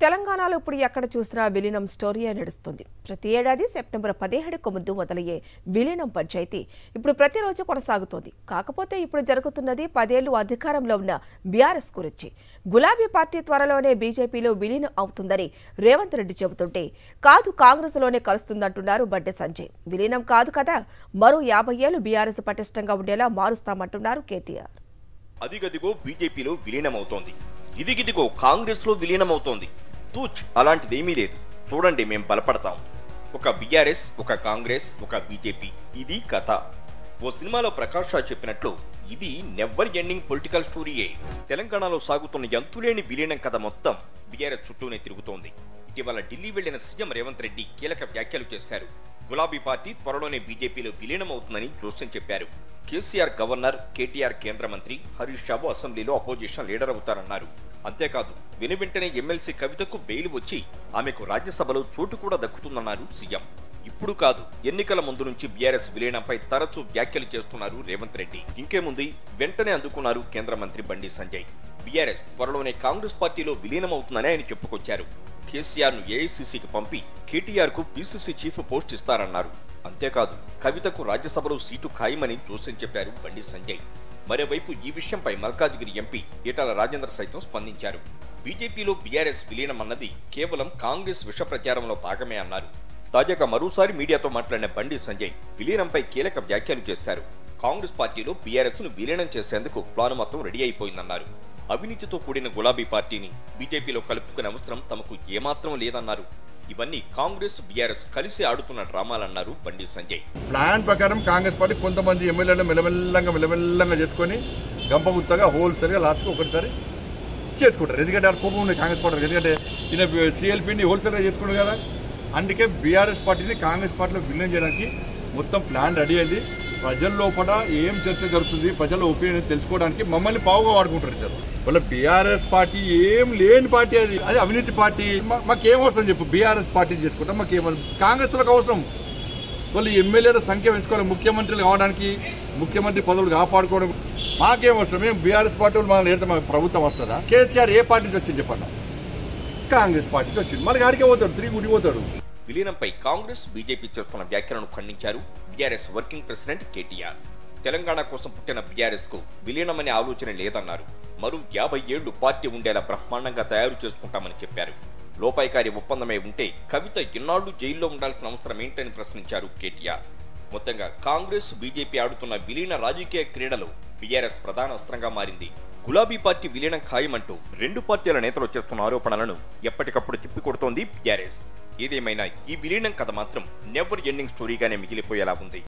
తెలంగాణలో ఇప్పుడు ఎక్కడ చూసినా విలీనం స్టోరీ నడుస్తుంది. ప్రతి ఏడాది సెప్టెంబర్ 17కు ముందు మొదలయ్యే విలీనం పంచాయతీ ఇప్పుడు ప్రతిరోజు కొనసాగుతోంది. కాకపోతే ఇప్పుడు జరుగుతున్నది 10 ఏళ్లు అధికారంలో ఉన్న బీఆర్ఎస్ గురించి. గులాబీ పార్టీ త్వరలోనే బీజేపీలో విలీనం అవుతుందని రేవంత్ రెడ్డి చెబుతుంటే, కాదు కాంగ్రెస్లోనే కలుస్తుందంటున్నారు బండి సంజయ్. విలీనం కాదు కదా, మరో 50 ఏళ్లు బీఆర్ఎస్ పటిష్టంగా ఉండేలా మారుస్తామంటున్నారు కేటీఆర్. అదిగదిగో బీజేపీలో విలీనమవుతోంది, ఇదిగిదిగో కాంగ్రెస్ లో విలీనమవుతోంది. తూచ్ అలాంటిదేమీ లేదు, చూడండి మేం బలపడతాం. ఒక బీఆర్ఎస్, ఒక కాంగ్రెస్, ఒక బీజేపీ, ఇది కథ. ఓ సినిమాలో ప్రకాష్ రాజ్ చెప్పినట్లు ఇది నెవర్ ఎండింగ్ పొలిటికల్ స్టోరీయే. తెలంగాణలో సాగుతున్న అంతులేని విలీనం కథ మొత్తం బీఆర్ఎస్ చుట్టూనే తిరుగుతోంది. ఇటీవల ఢిల్లీ వెళ్లిన సీఎం రేవంత్ రెడ్డి కీలక వ్యాఖ్యలు చేశారు. గులాబీ పార్టీ త్వరలోనే బీజేపీలో విలీనమవుతుందని జోస్యం చెప్పారు. కేసీఆర్ గవర్నర్, కేటీఆర్ కేంద్ర మంత్రి, హరీష్ రావు అసెంబ్లీలో అపోజిషన్ లీడర్ అవుతారన్నారు. అంతేకాదు, వెనువెంటనే ఎమ్మెల్సీ కవితకు బెయిల్ వచ్చి ఆమెకు రాజ్యసభలో చోటు కూడా దక్కుతుందన్నారు సీఎం. ఇప్పుడు కాదు, ఎన్నికల ముందు నుంచి బీఆర్ఎస్ విలీనంపై తరచూ వ్యాఖ్యలు చేస్తున్నారు రేవంత్ రెడ్డి. ఇంకేముంది, వెంటనే అందుకున్నారు కేంద్ర మంత్రి బండి సంజయ్. బీఆర్ఎస్ త్వరలోనే కాంగ్రెస్ పార్టీలో విలీనమవుతుందని ఆయన చెప్పుకొచ్చారు. కేసీఆర్ ను ఏఐసీసీకి పంపి కేటీఆర్ కు పీసీసీ చీఫ్ పోస్ట్ ఇస్తారన్నారు. అంతేకాదు, కవితకు రాజ్యసభలో సీటు ఖాయమని జోస్యం చెప్పారు బండి సంజయ్. మరోవైపు ఈ విషయంపై మల్కాజ్గిరి ఎంపీ ఈటల రాజేందర్ సైతం స్పందించారు. బీజేపీలో బీఆర్ఎస్ విలీనం అన్నది కేవలం కాంగ్రెస్ విష ప్రచారంలో భాగమే అన్నారు. తాజాగా మరోసారి మీడియాతో మాట్లాడిన బండి సంజయ్ విలీనంపై కీలక వ్యాఖ్యలు చేశారు. కాంగ్రెస్ పార్టీలో బీఆర్ఎస్ ను విలీనం చేసేందుకు ప్లాను మొత్తం రెడీ అయిపోయిందన్నారు. అవినీతితో కూడిన గులాబీ పార్టీని బీజేపీలో కలుపుకునే అవసరం తమకు ఏమాత్రం లేదన్నారు. ఇవన్నీ కాంగ్రెస్ బీఆర్ఎస్ కలిసి ఆడుతున్న డ్రామాలన్నారు బండి సంజయ్. ప్లాన్ ప్రకారం కాంగ్రెస్ పార్టీ కొంతమంది ఎమ్మెల్యేలు మెల్లమెల్లంగా చేసుకొని గంపగుత్తగా హోల్సేల్గా లాస్ట్కి ఒకటిసారి చేసుకుంటారు. ఎందుకంటే ఆ కోపం ఉంది కాంగ్రెస్ పార్టీ, ఎందుకంటే ఈయన సిఎల్పీని హోల్సేల్గా చేసుకుంటారు కదా. అందుకే బీఆర్ఎస్ పార్టీని కాంగ్రెస్ పార్టీలో విలీనం చేయడానికి మొత్తం ప్లాన్ రెడీ అయింది. ప్రజల లోపల ఏం చర్చ జరుగుతుంది, ప్రజల ఒపీనియన్ తెలుసుకోవడానికి మమ్మల్ని పావుగా వాడుకుంటారు ఇద్దరు. వాళ్ళ బీఆర్ఎస్ పార్టీ ఏం లేని పార్టీ, అది అవినీతి పార్టీ. మాకేం అవసరం చెప్పు, బీఆర్ఎస్ పార్టీ చేసుకుంటాం, మాకేమవసరం. కాంగ్రెస్ వాళ్ళకి అవసరం వాళ్ళు ఎమ్మెల్యేల సంఖ్య పెంచుకోవాలి, ముఖ్యమంత్రులు కావడానికి, ముఖ్యమంత్రి పదవులు కాపాడుకోవడం. మాకేం అవసరం, మేము బీఆర్ఎస్ పార్టీ వాళ్ళు మనం నేర్తే మాకు ప్రభుత్వం వస్తుందా? కేసీఆర్ ఏ పార్టీ నుంచి వచ్చింది చెప్పండి, కాంగ్రెస్ పార్టీ నుంచి వచ్చింది. మళ్ళీ గాడికే పోతాడు, తిరిగి గుడి పోతాడు. విలీనంపై కాంగ్రెస్ బీజేపీ చేస్తున్న వ్యాఖ్యలను ఖండించారు BRS working president KTR. Telangana కోసం పుట్టిన బీఆర్ఎస్ కు విలీనమనే ఆలోచన లేదన్నారు. మరో 50 ఏళ్లు పార్టీ ఉండేలా బ్రహ్మాండంగా తయారు చేసుకుంటామని చెప్పారు. లోపాయికారి ఒప్పందమే ఉంటే కవిత ఇన్నాళ్లు జైల్లో ఉండాల్సిన అవసరం ఏంటని ప్రశ్నించారు కేటీఆర్. మొత్తంగా కాంగ్రెస్ బీజేపీ ఆడుతున్న విలీన రాజకీయ క్రీడలో బీఆర్ఎస్ ప్రధాన అస్త్రంగా మారింది. గులాబీ పార్టీ విలీనం ఖాయమంటూ రెండు పార్టీల నేతలు చేస్తున్న ఆరోపణలను ఎప్పటికప్పుడు తిప్పికొడుతోంది బీఆర్ఎస్. ఏదేమైనా ఈ విలీనం కథ మాత్రం నెవర్ ఎండింగ్ స్టోరీగానే మిగిలిపోయేలా ఉంది.